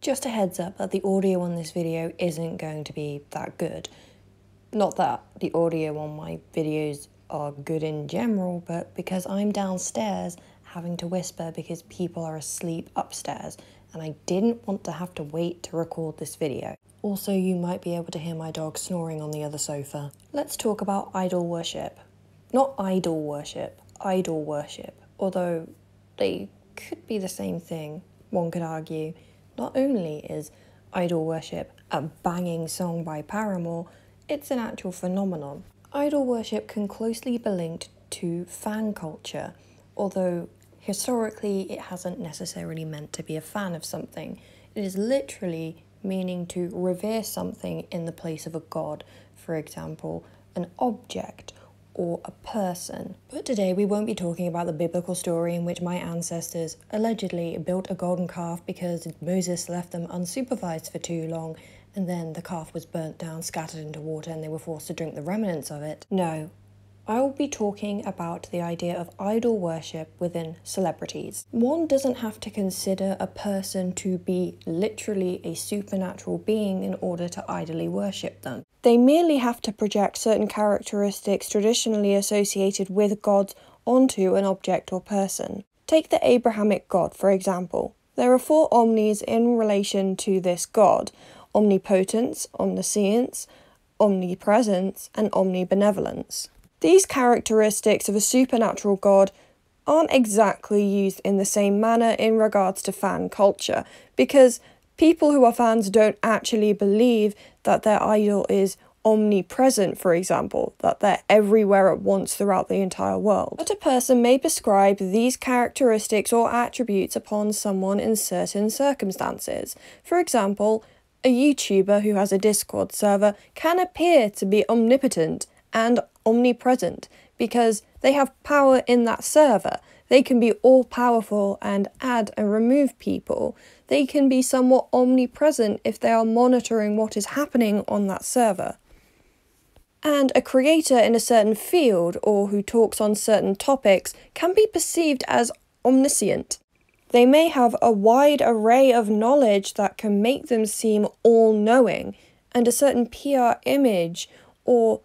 Just a heads up that the audio on this video isn't going to be that good. Not that the audio on my videos are good in general, but because I'm downstairs having to whisper because people are asleep upstairs, and I didn't want to have to wait to record this video. Also, you might be able to hear my dog snoring on the other sofa. Let's talk about idol worship. Not idol worship, idol worship. Although they could be the same thing, one could argue. Not only is idol worship a banging song by Paramore, it's an actual phenomenon. Idol worship can closely be linked to fan culture, although historically it hasn't necessarily meant to be a fan of something. It is literally meaning to revere something in the place of a god, for example, an object or a person. But today we won't be talking about the biblical story in which my ancestors allegedly built a golden calf because Moses left them unsupervised for too long, and then the calf was burnt down, scattered into water, and they were forced to drink the remnants of it. No, I will be talking about the idea of idol worship within celebrities. One doesn't have to consider a person to be literally a supernatural being in order to idly worship them. They merely have to project certain characteristics traditionally associated with gods onto an object or person. Take the Abrahamic God, for example. There are 4 omnis in relation to this god: omnipotence, omniscience, omnipresence, and omnibenevolence. These characteristics of a supernatural god aren't exactly used in the same manner in regards to fan culture, because people who are fans don't actually believe that their idol is omnipresent, for example, that they're everywhere at once throughout the entire world. But a person may prescribe these characteristics or attributes upon someone in certain circumstances. For example, a YouTuber who has a Discord server can appear to be omnipotent and omnipresent because they have power in that server. They can be all-powerful and add and remove people. They can be somewhat omnipresent if they are monitoring what is happening on that server. And a creator in a certain field or who talks on certain topics can be perceived as omniscient. They may have a wide array of knowledge that can make them seem all-knowing, and a certain PR image or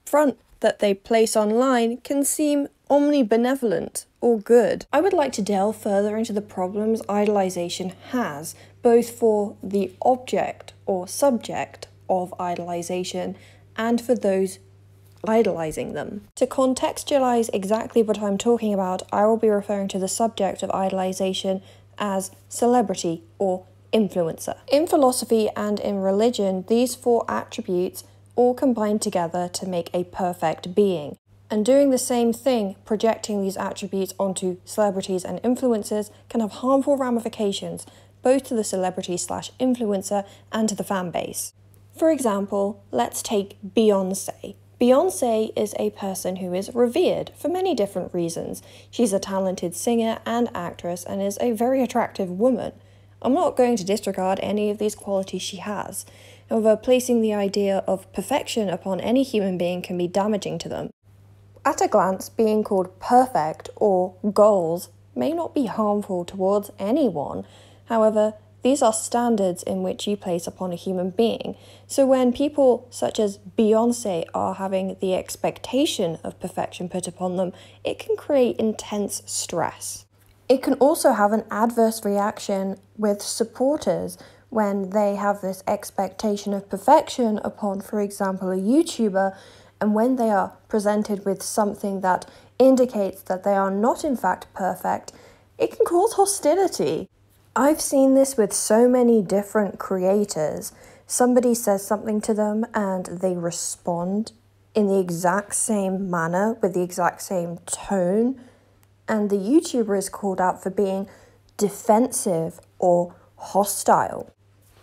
front that they place online can seem omnibenevolent or good. I would like to delve further into the problems idolization has, both for the object or subject of idolization and for those idolizing them. To contextualize exactly what I'm talking about, I will be referring to the subject of idolization as celebrity or influencer. In philosophy and in religion, these 4 attributes all combine together to make a perfect being. And doing the same thing, projecting these attributes onto celebrities and influencers, can have harmful ramifications, both to the celebrity/influencer and to the fan base. For example, let's take Beyoncé. Beyoncé is a person who is revered for many different reasons. She's a talented singer and actress and is a very attractive woman. I'm not going to disregard any of these qualities she has. However, placing the idea of perfection upon any human being can be damaging to them. At a glance, being called perfect or goals may not be harmful towards anyone. However, these are standards in which you place upon a human being. So when people such as Beyoncé are having the expectation of perfection put upon them, it can create intense stress. It can also have an adverse reaction with supporters when they have this expectation of perfection upon, for example, a YouTuber, and when they are presented with something that indicates that they are not in fact perfect, it can cause hostility. I've seen this with so many different creators. Somebody says something to them and they respond in the exact same manner, with the exact same tone, and the YouTuber is called out for being defensive or hostile.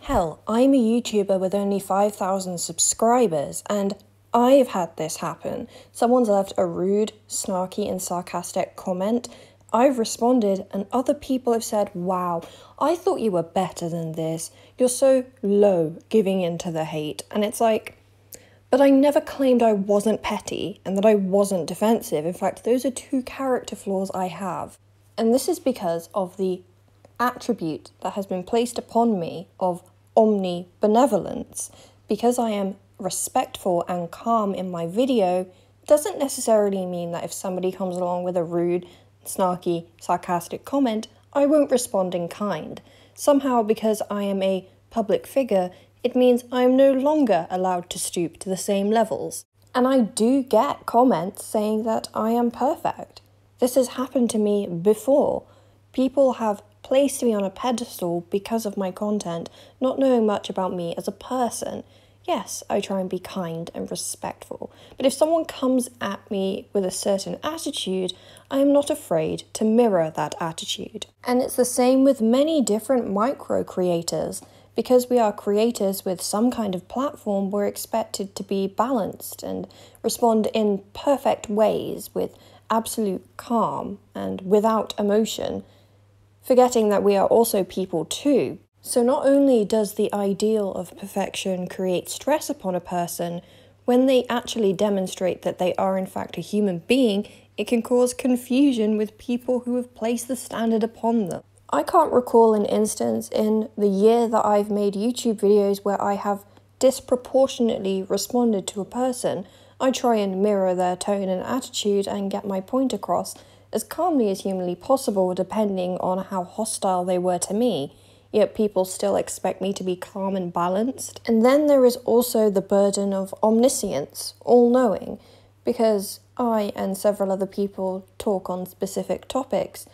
Hell, I'm a YouTuber with only 5,000 subscribers, and I've had this happen. Someone's left a rude, snarky, and sarcastic comment. I've responded, and other people have said, "Wow, I thought you were better than this. You're so low," giving in to the hate. And it's like, but I never claimed I wasn't petty and that I wasn't defensive. In fact, those are 2 character flaws I have. And this is because of the attribute that has been placed upon me of omnibenevolence, because I am respectful and calm in my video, doesn't necessarily mean that if somebody comes along with a rude, snarky, sarcastic comment, I won't respond in kind. Somehow, because I am a public figure, it means I am no longer allowed to stoop to the same levels. And I do get comments saying that I am perfect. This has happened to me before. People have placed me on a pedestal because of my content, not knowing much about me as a person. Yes, I try and be kind and respectful, but if someone comes at me with a certain attitude, I am not afraid to mirror that attitude. And it's the same with many different micro creators. Because we are creators with some kind of platform, we're expected to be balanced and respond in perfect ways with absolute calm and without emotion, forgetting that we are also people too. So not only does the ideal of perfection create stress upon a person, when they actually demonstrate that they are in fact a human being, it can cause confusion with people who have placed the standard upon them. I can't recall an instance in the year that I've made YouTube videos where I have disproportionately responded to a person. I try and mirror their tone and attitude and get my point across as calmly as humanly possible, depending on how hostile they were to me. Yet people still expect me to be calm and balanced. And then there is also the burden of omniscience, all-knowing, because I and several other people talk on specific topics.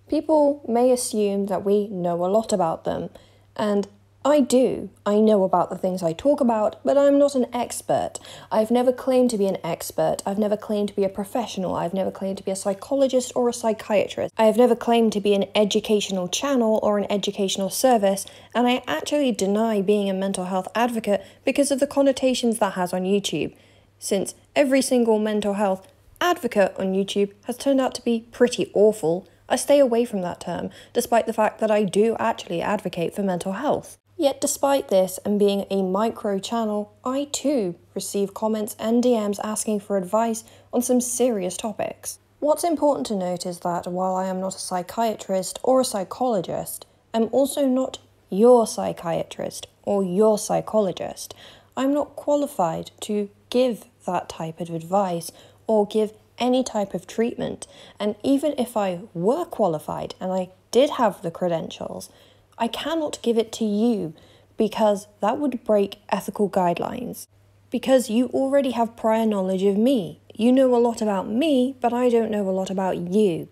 People may assume that we know a lot about them, and I do. I know about the things I talk about, but I'm not an expert. I've never claimed to be an expert. I've never claimed to be a professional. I've never claimed to be a psychologist or a psychiatrist. I have never claimed to be an educational channel or an educational service, and I actually deny being a mental health advocate because of the connotations that has on YouTube, since every single mental health advocate on YouTube has turned out to be pretty awful. I stay away from that term, despite the fact that I do actually advocate for mental health. Yet despite this, and being a micro channel, I too receive comments and DMs asking for advice on some serious topics. What's important to note is that while I am not a psychiatrist or a psychologist, I'm also not your psychiatrist or your psychologist. I'm not qualified to give that type of advice or give any type of treatment, and even if I were qualified and I did have the credentials, I cannot give it to you because that would break ethical guidelines. Because you already have prior knowledge of me. You know a lot about me, but I don't know a lot about you.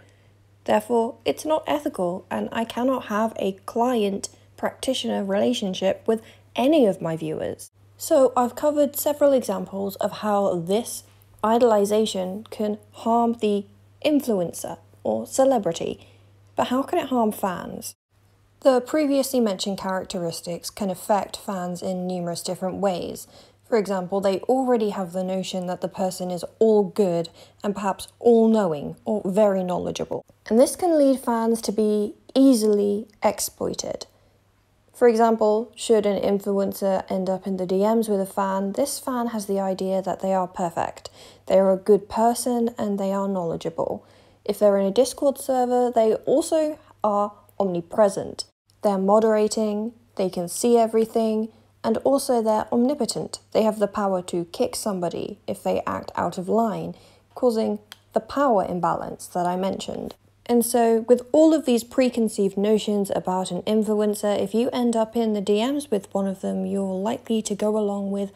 Therefore, it's not ethical, and I cannot have a client-practitioner relationship with any of my viewers. So I've covered several examples of how this idolization can harm the influencer or celebrity, but how can it harm fans? The previously mentioned characteristics can affect fans in numerous different ways. For example, they already have the notion that the person is all good and perhaps all-knowing or very knowledgeable. And this can lead fans to be easily exploited. For example, should an influencer end up in the DMs with a fan, this fan has the idea that they are perfect, they are a good person, and they are knowledgeable. If they're in a Discord server, they also are omnipresent. They're moderating, they can see everything, and also they're omnipotent. They have the power to kick somebody if they act out of line, causing the power imbalance that I mentioned. And so, with all of these preconceived notions about an influencer, if you end up in the DMs with one of them, you're likely to go along with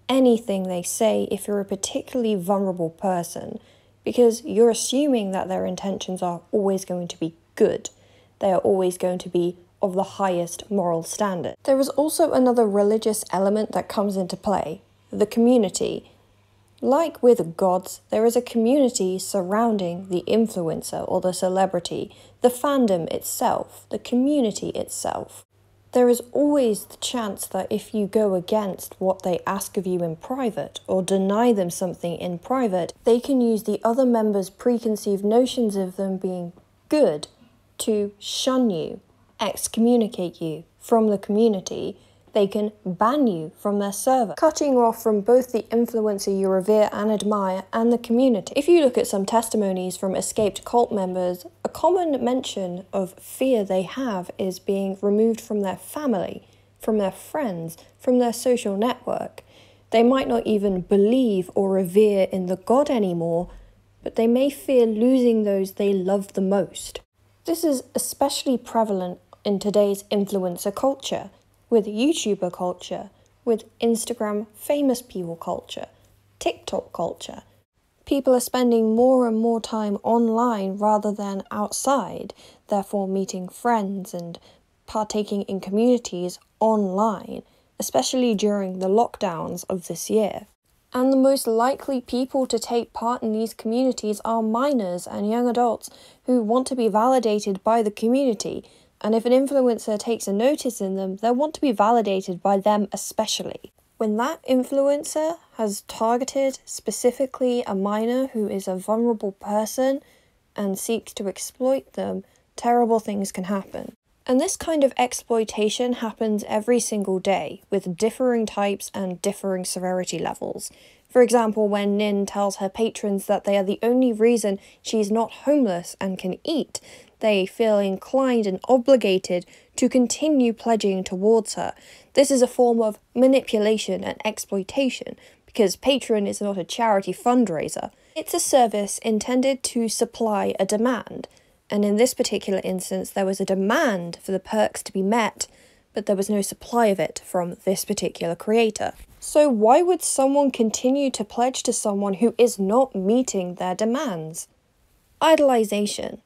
anything they say if you're a particularly vulnerable person, because you're assuming that their intentions are always going to be good. They are always going to be of the highest moral standard. There is also another religious element that comes into play, the community. Like with gods, there is a community surrounding the influencer or the celebrity, the fandom itself, the community itself. There is always the chance that if you go against what they ask of you in private or deny them something in private, they can use the other members' preconceived notions of them being good to shun you, excommunicate you from the community, they can ban you from their server, cutting you off from both the influencer you revere and admire and the community. If you look at some testimonies from escaped cult members, a common mention of fear they have is being removed from their family, from their friends, from their social network. They might not even believe or revere in the God anymore, but they may fear losing those they love the most. This is especially prevalent in today's influencer culture, with YouTuber culture, with Instagram famous people culture, TikTok culture. People are spending more and more time online rather than outside, therefore meeting friends and partaking in communities online, especially during the lockdowns of this year. And the most likely people to take part in these communities are minors and young adults who want to be validated by the community. And if an influencer takes a notice in them, they'll want to be validated by them especially. When that influencer has targeted specifically a minor who is a vulnerable person and seeks to exploit them, terrible things can happen. And this kind of exploitation happens every single day, with differing types and differing severity levels. For example, when Nin tells her patrons that they are the only reason she's not homeless and can eat, they feel inclined and obligated to continue pledging towards her. This is a form of manipulation and exploitation, because Patreon is not a charity fundraiser. It's a service intended to supply a demand. And in this particular instance, there was a demand for the perks to be met, but there was no supply of it from this particular creator. So why would someone continue to pledge to someone who is not meeting their demands? Idolization.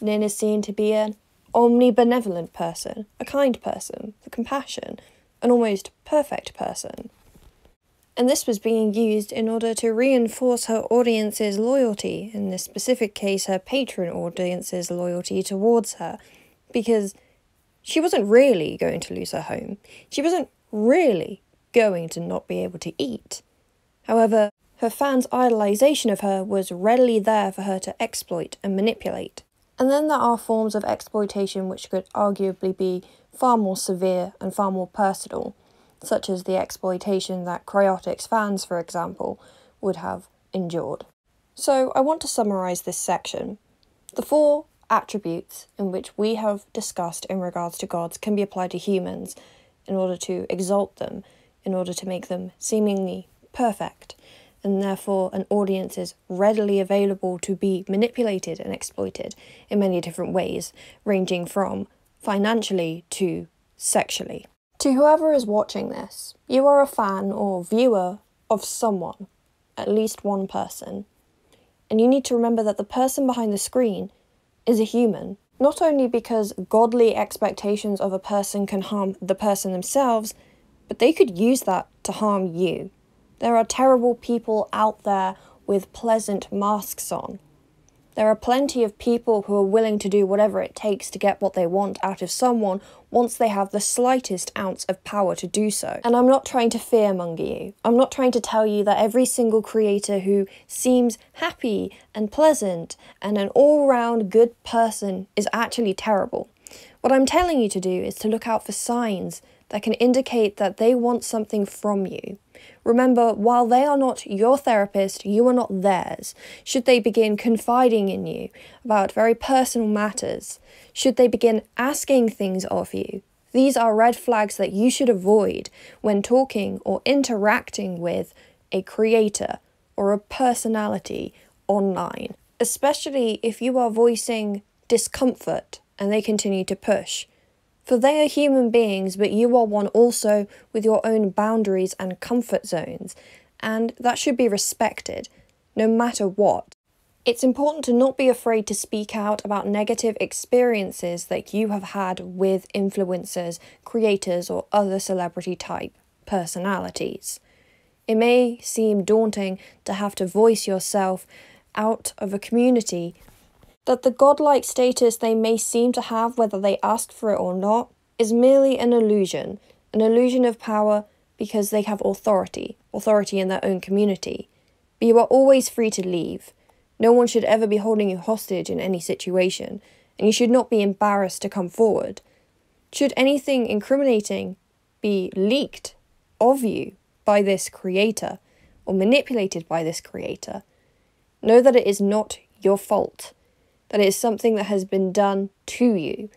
Nin is seen to be an omnibenevolent person, a kind person, with compassion, an almost perfect person. And this was being used in order to reinforce her audience's loyalty, in this specific case her patron audience's loyalty towards her, because she wasn't really going to lose her home. She wasn't really going to not be able to eat. However, her fans' idolization of her was readily there for her to exploit and manipulate. And then there are forms of exploitation which could arguably be far more severe and far more personal, such as the exploitation that Cryotics fans, for example, would have endured. So I want to summarise this section. The 4 attributes in which we have discussed in regards to gods can be applied to humans in order to exalt them, in order to make them seemingly perfect, and therefore an audience is readily available to be manipulated and exploited in many different ways, ranging from financially to sexually. To whoever is watching this, you are a fan or viewer of someone, at least one person, and you need to remember that the person behind the screen is a human, not only because godly expectations of a person can harm the person themselves, but they could use that to harm you. There are terrible people out there with pleasant masks on. There are plenty of people who are willing to do whatever it takes to get what they want out of someone once they have the slightest ounce of power to do so. And I'm not trying to fearmonger you. I'm not trying to tell you that every single creator who seems happy and pleasant and an all-round good person is actually terrible. What I'm telling you to do is to look out for signs that can indicate that they want something from you. Remember, while they are not your therapist, you are not theirs. Should they begin confiding in you about very personal matters, should they begin asking things of you, these are red flags that you should avoid when talking or interacting with a creator or a personality online, especially if you are voicing discomfort and they continue to push. For they are human beings, but you are one also with your own boundaries and comfort zones, and that should be respected, no matter what. It's important to not be afraid to speak out about negative experiences that you have had with influencers, creators, or other celebrity-type personalities. It may seem daunting to have to voice yourself out of a community, that the godlike status they may seem to have, whether they ask for it or not, is merely an illusion of power because they have authority in their own community. But you are always free to leave. No one should ever be holding you hostage in any situation, and you should not be embarrassed to come forward. Should anything incriminating be leaked of you by this creator or manipulated by this creator, know that it is not your fault, that it is something that has been done to you,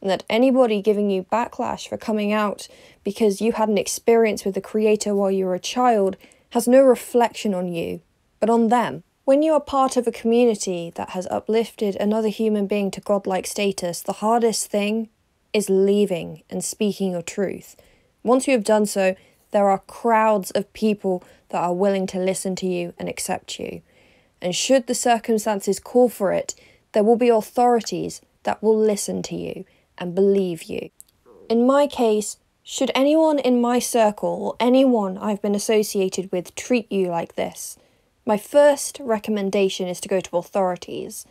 and that anybody giving you backlash for coming out because you had an experience with the creator while you were a child has no reflection on you, but on them. When you are part of a community that has uplifted another human being to godlike status, the hardest thing is leaving and speaking your truth. Once you have done so, there are crowds of people that are willing to listen to you and accept you. And should the circumstances call for it, there will be authorities that will listen to you and believe you. In my case, should anyone in my circle or anyone I've been associated with treat you like this, my first recommendation is to go to authorities.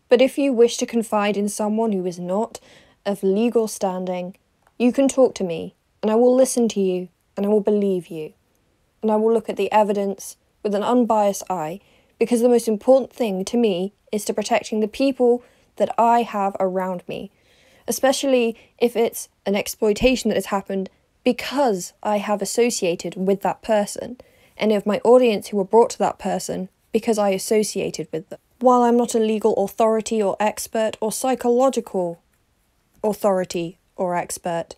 But if you wish to confide in someone who is not of legal standing, you can talk to me, and I will listen to you, and I will believe you. And I will look at the evidence with an unbiased eye, because the most important thing to me is to protecting the people that I have around me, especially if it's an exploitation that has happened because I have associated with that person, and of my audience who were brought to that person because I associated with them. While I'm not a legal authority or expert or psychological authority or expert,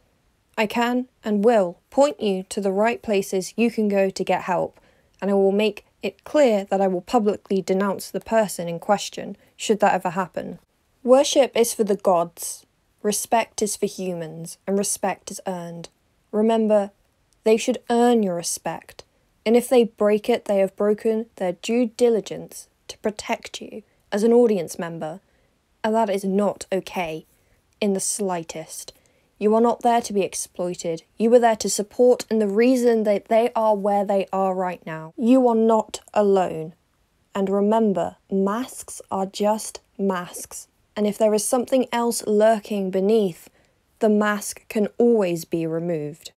I can and will point you to the right places you can go to get help, and I will make it clear that I will publicly denounce the person in question, should that ever happen. Worship is for the gods, respect is for humans, and respect is earned. Remember, they should earn your respect, and if they break it, they have broken their due diligence to protect you as an audience member, and that is not okay in the slightest. You are not there to be exploited. You are there to support, and the reason that they are where they are right now. You are not alone. And remember, masks are just masks. And if there is something else lurking beneath, the mask can always be removed.